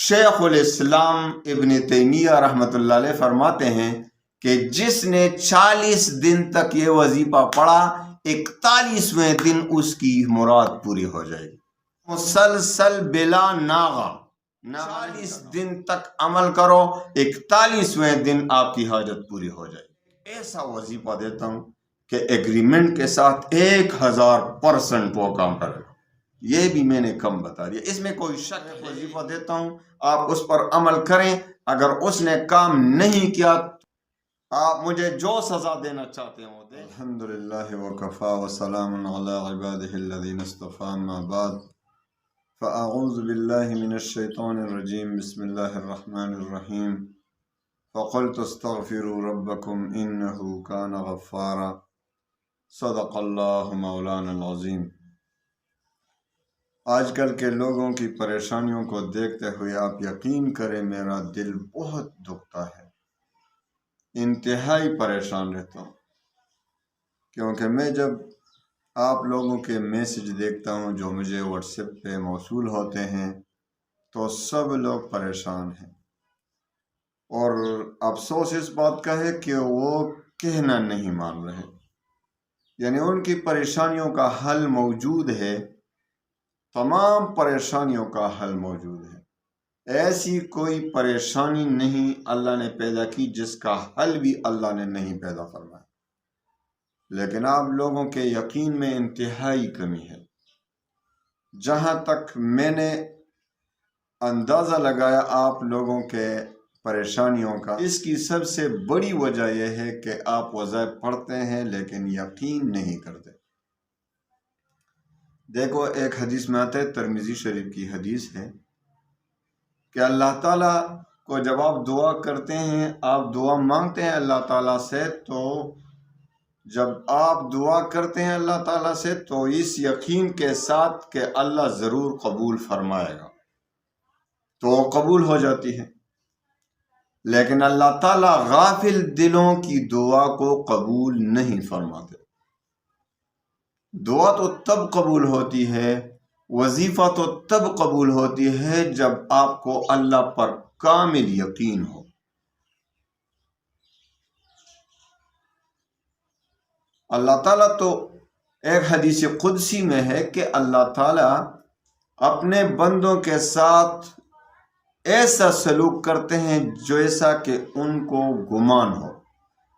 شیخ الاسلام ابن تیمیہ رحمۃ اللہ علیہ فرماتے ہیں کہ جس نے 40 دن تک یہ وظیفہ پڑھا 41ویں دن اس کی مراد پوری ہو جائے گی۔ مسلسل بلا ناغہ 40 دن تک عمل کرو، 41ویں دن آپ کی حاجت پوری ہو جائے گی۔ ایسا وظیفہ دیتا ہوں کہ ایگریمنٹ کے ساتھ 1000% وہ کام کرے گا۔ یہ بھی میں نے کم بتا دیا، اس میں کوئی شک ہے۔ وظیفہ دیتا ہوں، آپ اس پر عمل کریں، اگر اس نے کام نہیں کیا آپ مجھے جو سزا دینا چاہتے ہیں وہ دیں۔ الحمدللہ وکفا وسلام علی عبادہ الذین اصطفی، اما بعد فاعوذ باللہ من الشیطان الرجیم، بسم اللہ الرحمن الرحیم، فقلت استغفروا ربکم انہ کان غفارا، صدق اللہ مولانا العظیم۔ آج کل کے لوگوں کی پریشانیوں کو دیکھتے ہوئے آپ یقین کریں میرا دل بہت دکھتا ہے، انتہائی پریشان رہتا ہوں، کیونکہ میں جب آپ لوگوں کے میسج دیکھتا ہوں جو مجھے واٹس ایپ پہ موصول ہوتے ہیں تو سب لوگ پریشان ہیں، اور افسوس اس بات کا ہے کہ وہ کہنا نہیں مان رہے، یعنی ان کی پریشانیوں کا حل موجود ہے، تمام پریشانیوں کا حل موجود ہے۔ ایسی کوئی پریشانی نہیں اللہ نے پیدا کی جس کا حل بھی اللہ نے نہیں پیدا فرمایا، لیکن آپ لوگوں کے یقین میں انتہائی کمی ہے۔ جہاں تک میں نے اندازہ لگایا آپ لوگوں کے پریشانیوں کا، اس کی سب سے بڑی وجہ یہ ہے کہ آپ وظائف پڑھتے ہیں لیکن یقین نہیں کرتے۔ دیکھو ایک حدیث میں آتا ہے، ترمذی شریف کی حدیث ہے کہ اللہ تعالیٰ کو جب آپ دعا کرتے ہیں، آپ دعا مانگتے ہیں اللہ تعالیٰ سے، تو جب آپ دعا کرتے ہیں اللہ تعالیٰ سے تو اس یقین کے ساتھ کہ اللہ ضرور قبول فرمائے گا تو وہ قبول ہو جاتی ہے، لیکن اللہ تعالیٰ غافل دلوں کی دعا کو قبول نہیں فرماتے۔ دعا تو تب قبول ہوتی ہے، وظیفہ تو تب قبول ہوتی ہے جب آپ کو اللہ پر کامل یقین ہو۔ اللہ تعالیٰ تو ایک حدیث قدسی میں ہے کہ اللہ تعالیٰ اپنے بندوں کے ساتھ ایسا سلوک کرتے ہیں جیسا کہ ان کو گمان ہو،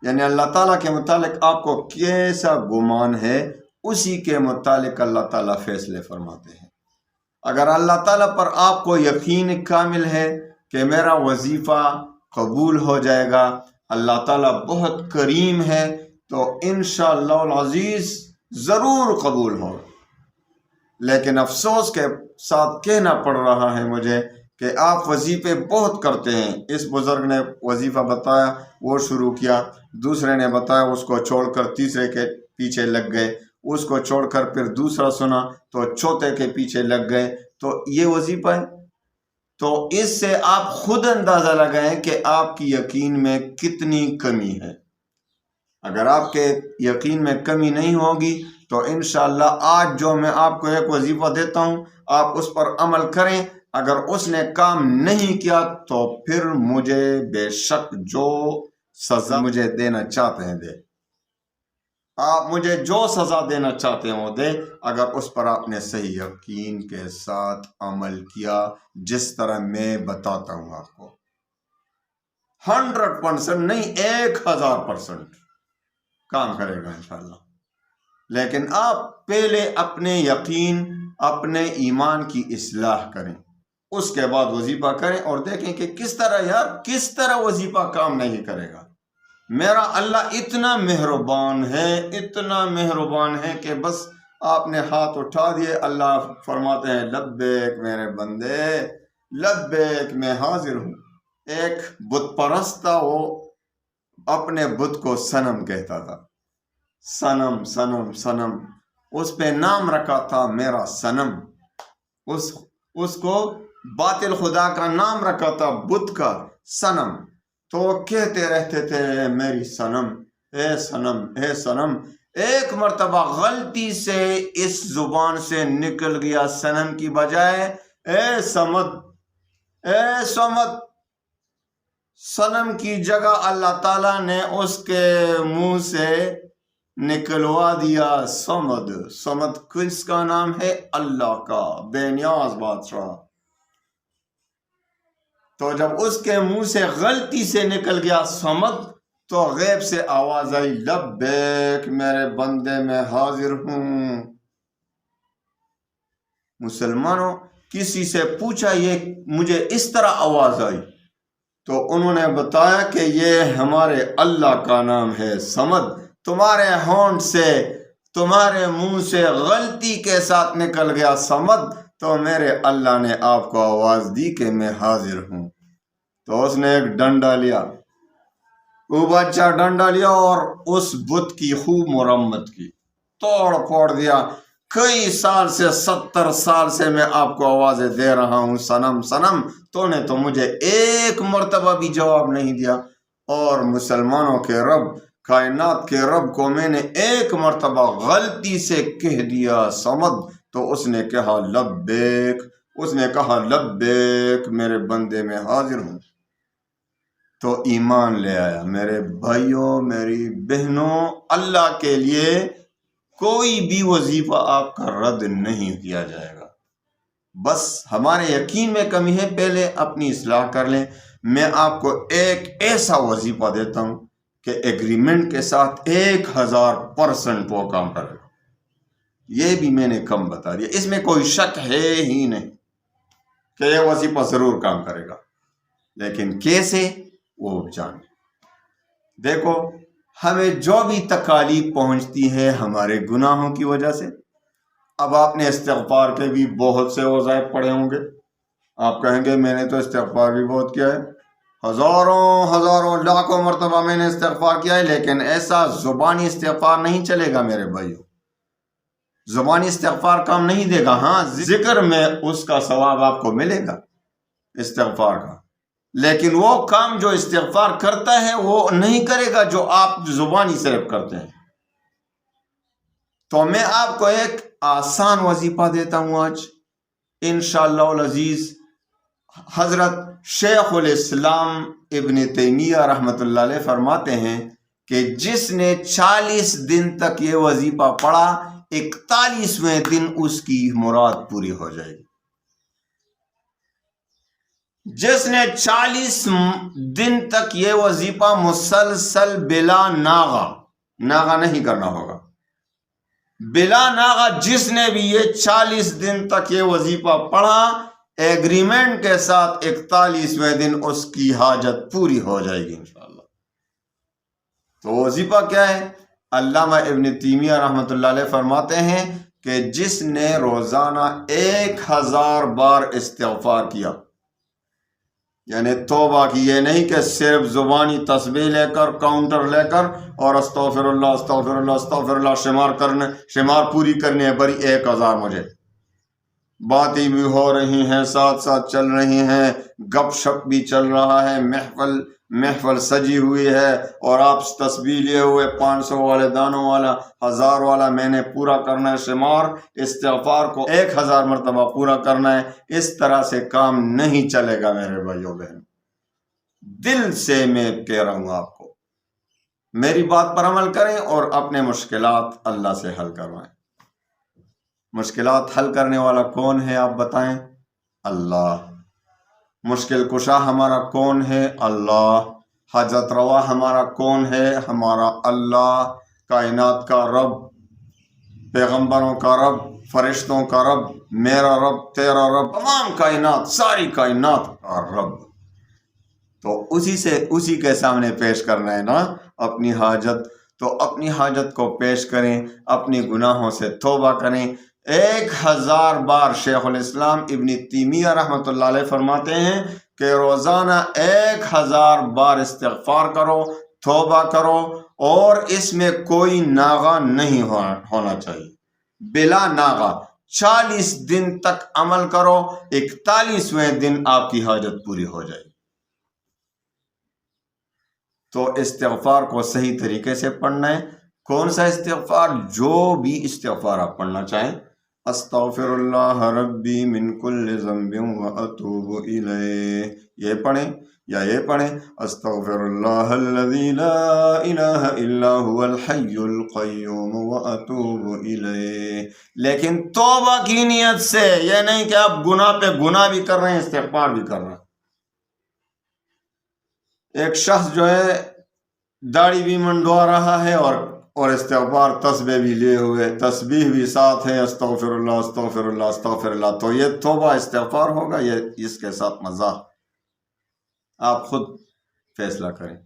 یعنی اللہ تعالیٰ کے متعلق آپ کو کیسا گمان ہے اسی کے متعلق اللہ تعالیٰ فیصلے فرماتے ہیں۔ اگر اللہ تعالیٰ پر آپ کو یقین کامل ہے کہ میرا وظیفہ قبول ہو جائے گا، اللہ تعالیٰ بہت کریم ہے، تو انشاءاللہ العزیز ضرور قبول ہو۔ لیکن افسوس کے ساتھ کہنا پڑ رہا ہے مجھے کہ آپ وظیفے بہت کرتے ہیں۔ اس بزرگ نے وظیفہ بتایا، وہ شروع کیا، دوسرے نے بتایا، اس کو چھوڑ کر تیسرے کے پیچھے لگ گئے، اس کو چھوڑ کر پھر دوسرا سنا تو چوتھے کے پیچھے لگ گئے، تو یہ وظیفہ ہے۔ تو اس سے آپ خود اندازہ لگائیں کہ آپ کی یقین میں کتنی کمی ہے۔ اگر آپ کے یقین میں کمی نہیں ہوگی تو انشاءاللہ آج جو میں آپ کو ایک وظیفہ دیتا ہوں آپ اس پر عمل کریں، اگر اس نے کام نہیں کیا تو پھر مجھے بے شک جو سزا مجھے دینا چاہتے ہیں دے، آپ مجھے جو سزا دینا چاہتے ہیں وہ دے، اگر اس پر آپ نے صحیح یقین کے ساتھ عمل کیا جس طرح میں بتاتا ہوں آپ کو۔ 100% نہیں، 1000% کام کرے گا انشاءاللہ۔ لیکن آپ پہلے اپنے یقین، اپنے ایمان کی اصلاح کریں، اس کے بعد وظیفہ کریں اور دیکھیں کہ کس طرح وظیفہ کام نہیں کرے گا۔ میرا اللہ اتنا مہربان ہے، اتنا مہربان ہے کہ بس آپ نے ہاتھ اٹھا دیے، اللہ فرماتے ہیں لبیک میرے بندے، لبیک میں حاضر ہوں۔ ایک بت پرست تھا، وہ اپنے بت کو صنم کہتا تھا، صنم صنم صنم، اس پہ نام رکھا تھا میرا صنم، اس کو باطل خدا کا نام رکھا تھا، بت کا صنم، تو وہ کہتے رہتے تھے میری صنم، اے صنم، اے صنم۔ ایک مرتبہ غلطی سے اس زبان سے نکل گیا صنم کی بجائے اے صمد، اے صمد، صنم کی جگہ اللہ تعالیٰ نے اس کے منہ سے نکلوا دیا صمد۔ صمد کس کا نام ہے؟ اللہ کا، بے نیاز بادشاہ۔ تو جب اس کے منہ سے غلطی سے نکل گیا صمد تو غیب سے آواز آئی، لبیک میرے بندے میں حاضر ہوں۔ مسلمانوں، کسی سے پوچھا یہ مجھے اس طرح آواز آئی تو انہوں نے بتایا کہ یہ ہمارے اللہ کا نام ہے صمد۔ تمہارے ہونٹ سے، تمہارے منہ سے غلطی کے ساتھ نکل گیا صمد، تو میرے اللہ نے آپ کو آواز دی کہ میں حاضر ہوں۔ تو اس نے ایک ڈنڈا لیا، وہ بچہ ڈنڈا لیا اور اس بت کی خوب مرمت کی، توڑ پھوڑ دیا۔ کئی سال سے، 70 سال سے میں آپ کو آوازیں دے رہا ہوں، صنم صنم، تو نے تو مجھے ایک مرتبہ بھی جواب نہیں دیا، اور مسلمانوں کے رب، کائنات کے رب کو میں نے ایک مرتبہ غلطی سے کہہ دیا صمد، تو اس نے کہا لبیک، اس نے کہا لبیک میرے بندے میں حاضر ہوں، تو ایمان لے آیا۔ میرے بھائیوں، میری بہنوں، اللہ کے لیے کوئی بھی وظیفہ آپ کا رد نہیں کیا جائے گا۔ بس ہمارے یقین میں کمی ہے، پہلے اپنی اصلاح کر لیں۔ میں آپ کو ایک ایسا وظیفہ دیتا ہوں کہ ایگریمنٹ کے ساتھ 1000% وہ کام کرے گا۔ یہ بھی میں نے کم بتا دیا، اس میں کوئی شک ہے ہی نہیں کہ یہ وظیفہ ضرور کام کرے گا، لیکن کیسے وہ جانیں۔ دیکھو، ہمیں جو بھی تکالیف پہنچتی ہے ہمارے گناہوں کی وجہ سے، اب آپ نے استغفار کے بھی بہت سے وظائف پڑھے ہوں گے، آپ کہیں گے میں نے تو استغفار بھی بہت کیا ہے، ہزاروں لاکھوں مرتبہ میں نے استغفار کیا ہے، لیکن ایسا زبانی استغفار نہیں چلے گا میرے بھائیو، زبانی استغفار کام نہیں دے گا۔ ہاں، ذکر میں اس کا ثواب آپ کو ملے گا استغفار کا، لیکن وہ کام جو استغفار کرتا ہے وہ نہیں کرے گا جو آپ زبانی صرف کرتے ہیں۔ تو میں آپ کو ایک آسان وظیفہ دیتا ہوں آج انشاءاللہ العزیز۔ حضرت شیخ الاسلام ابن تیمیہ رحمۃ اللہ علیہ فرماتے ہیں کہ جس نے 40 دن تک یہ وظیفہ پڑھا، 41ویں دن اس کی مراد پوری ہو جائے گی۔ جس نے 40 دن تک یہ وظیفہ مسلسل بلا ناغہ نہیں کرنا ہوگا، بلا ناغہ جس نے بھی یہ 40 دن تک یہ وظیفہ پڑھا، ایگریمنٹ کے ساتھ 41ویں دن اس کی حاجت پوری ہو جائے گی انشاءاللہ۔ تو وظیفہ کیا ہے؟ علامہ ابن تیمیہ رحمۃ اللہ علیہ فرماتے ہیں کہ جس نے روزانہ 1000 بار استغفار کیا، یعنی توبہ کی، یہ نہیں کہ صرف زبانی تسبیح لے کر، کاؤنٹر لے کر اور استغفر اللہ استغفر اللہ استغفر اللہ شمار پوری کرنی ہے بری 1000، مجھے باتیں بھی ہو رہی ہیں، ساتھ ساتھ چل رہی ہیں، گپ شپ بھی چل رہا ہے، محفل سجی ہوئی ہے، اور آپ تسبیح لیے ہوئے 500 والے دانوں والا، 1000 والا میں نے پورا کرنا ہے شمار، استغفار کو 1000 مرتبہ پورا کرنا ہے۔ اس طرح سے کام نہیں چلے گا میرے بھائیوں بہن۔ دل سے میں کہہ رہا ہوں آپ کو، میری بات پر عمل کریں اور اپنے مشکلات اللہ سے حل کروائیں۔ مشکلات حل کرنے والا کون ہے آپ بتائیں؟ اللہ۔ مشکل کشا ہمارا کون ہے؟ اللہ۔ حاجت روا ہمارا کون ہے؟ ہمارا اللہ، کائنات کا رب، پیغمبروں کا رب، فرشتوں کا رب، میرا رب، تیرا رب، تمام کائنات، ساری کائنات کا رب۔ تو اسی کے سامنے پیش کرنا ہے نا اپنی حاجت۔ تو اپنی حاجت کو پیش کریں، اپنی گناہوں سے توبہ کریں۔ 1000 بار شیخ الاسلام ابن تیمیہ رحمۃ اللہ علیہ فرماتے ہیں کہ روزانہ 1000 بار استغفار کرو، توبہ کرو، اور اس میں کوئی ناغہ نہیں ہونا چاہیے، بلا ناغہ 40 دن تک عمل کرو، 41ویں دن آپ کی حاجت پوری ہو جائے گی۔ تو استغفار کو صحیح طریقے سے پڑھنا ہے۔ کون سا استغفار؟ جو بھی استغفار آپ پڑھنا چاہیں، استغفر اللہ ربی من کل ذنب واتوب الیہ، یہ پڑھیں یا یہ پڑھیں استغفر اللہ الذی لا الہ الا هو الحی القیوم واتوب الیہ۔ لیکن توبہ کی نیت سے، یہ نہیں کہ آپ گناہ پہ گناہ بھی کر رہے ہیں استغفار بھی کر رہے ہیں۔ ایک شخص جو ہے داڑھی بھی منڈوا رہا ہے اور استغفار تسبیح بھی لیے ہوئے، تسبیح بھی ساتھ ہے، استغفر اللہ استغفر اللہ استغفر اللہ، تو یہ توبہ استغفار ہوگا یا اس کے ساتھ مزاح؟ آپ خود فیصلہ کریں،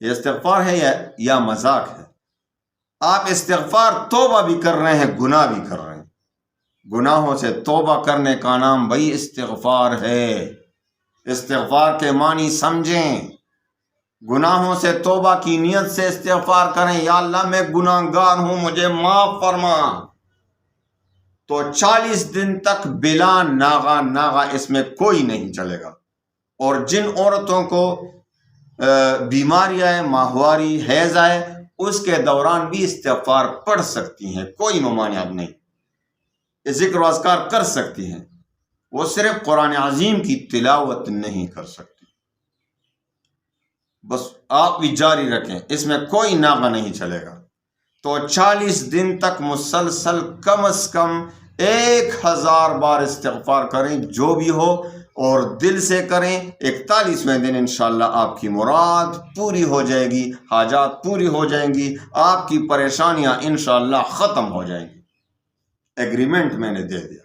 یہ استغفار ہے یا مذاق ہے۔ آپ استغفار توبہ بھی کر رہے ہیں، گناہ بھی کر رہے ہیں۔ گناہوں سے توبہ کرنے کا نام بھائی استغفار ہے۔ استغفار کے معنی سمجھیں۔ گناہوں سے توبہ کی نیت سے استغفار کریں، یا اللہ میں گناہ گار ہوں مجھے معاف فرما، تو 40 دن تک بلا ناغا اس میں کوئی نہیں چلے گا۔ اور جن عورتوں کو بیماری آئے، ماہواری، حیض آئے، اس کے دوران بھی استغفار پڑھ سکتی ہیں، کوئی ممانعت نہیں، ذکر و اذکار کر سکتی ہیں، وہ صرف قرآن عظیم کی تلاوت نہیں کر سکتی۔ بس آپ بھی جاری رکھیں، اس میں کوئی ناغہ نہیں چلے گا۔ تو 40 دن تک مسلسل کم از کم 1000 بار استغفار کریں، جو بھی ہو، اور دل سے کریں۔ 41ویں دن انشاءاللہ آپ کی مراد پوری ہو جائے گی، حاجات پوری ہو جائیں گی، آپ کی پریشانیاں انشاءاللہ ختم ہو جائیں گی۔ ایگریمنٹ میں نے دے دیا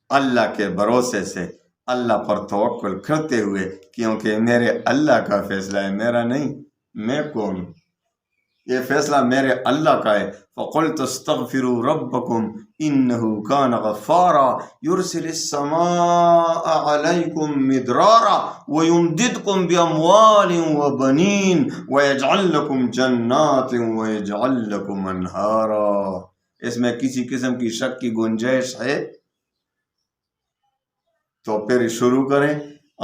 اللہ کے بھروسے سے، اللہ پر توکل کرتے ہوئے، کیونکہ میرے اللہ کا فیصلہ ہے، میرا نہیں، میں کون ہوں، یہ فیصلہ میرے اللہ کا ہے۔ فَقُلْتُ اسْتَغْفِرُوا رَبَّكُمْ إِنَّهُ كَانَ غَفَّارًا يُرْسِلِ السَّمَاءَ عَلَيْكُمْ مِدْرَارًا وَيُمْدِدْكُمْ بِأَمْوَالٍ وَبَنِينَ وَيَجْعَلْ لَكُمْ جَنَّاتٍ وَيَجْعَلْ لَكُمْ أَنْهَارًا۔ اس میں کسی قسم کی شک کی گنجائش ہے تو پھر شروع کریں،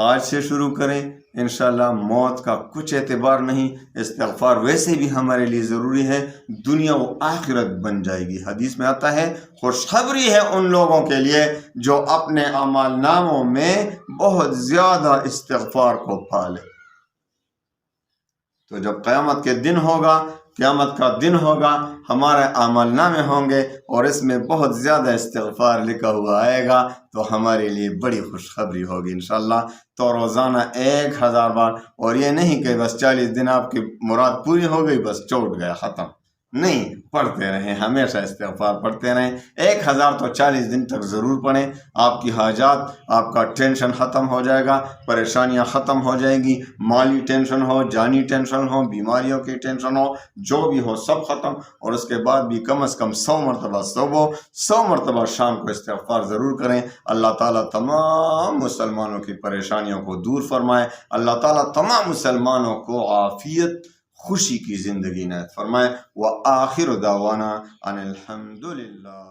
آج سے شروع کریں، انشاءاللہ موت کا کچھ اعتبار نہیں۔ استغفار ویسے بھی ہمارے لیے ضروری ہے، دنیا و آخرت بن جائے گی۔ حدیث میں آتا ہے خوشخبری ہے ان لوگوں کے لیے جو اپنے اعمال ناموں میں بہت زیادہ استغفار کو پالے۔ تو جب قیامت کے دن ہوگا، قیامت کا دن ہوگا، ہمارے اعمال نامے ہوں گے اور اس میں بہت زیادہ استغفار لکھا ہوا آئے گا، تو ہمارے لیے بڑی خوشخبری ہوگی انشاءاللہ۔ تو روزانہ 1000 بار، اور یہ نہیں کہ بس 40 دن آپ کی مراد پوری ہو گئی بس چوٹ گیا ختم، نہیں، پڑھتے رہیں، ہمیشہ استغفار پڑھتے رہیں۔ 1000 تو 40 دن تک ضرور پڑھیں، آپ کی حاجات، آپ کا ٹینشن ختم ہو جائے گا، پریشانیاں ختم ہو جائیں گی، مالی ٹینشن ہو، جانی ٹینشن ہو، بیماریوں کی ٹینشن ہو، جو بھی ہو سب ختم۔ اور اس کے بعد بھی کم از کم 100 مرتبہ صبح، 100 مرتبہ شام کو استغفار ضرور کریں۔ اللہ تعالیٰ تمام مسلمانوں کی پریشانیوں کو دور فرمائے، اللہ تعالیٰ تمام مسلمانوں کو عافیت، خوشی کی زندگی عنایت فرمائے۔ وآخر دعوانا ان الحمد للہ۔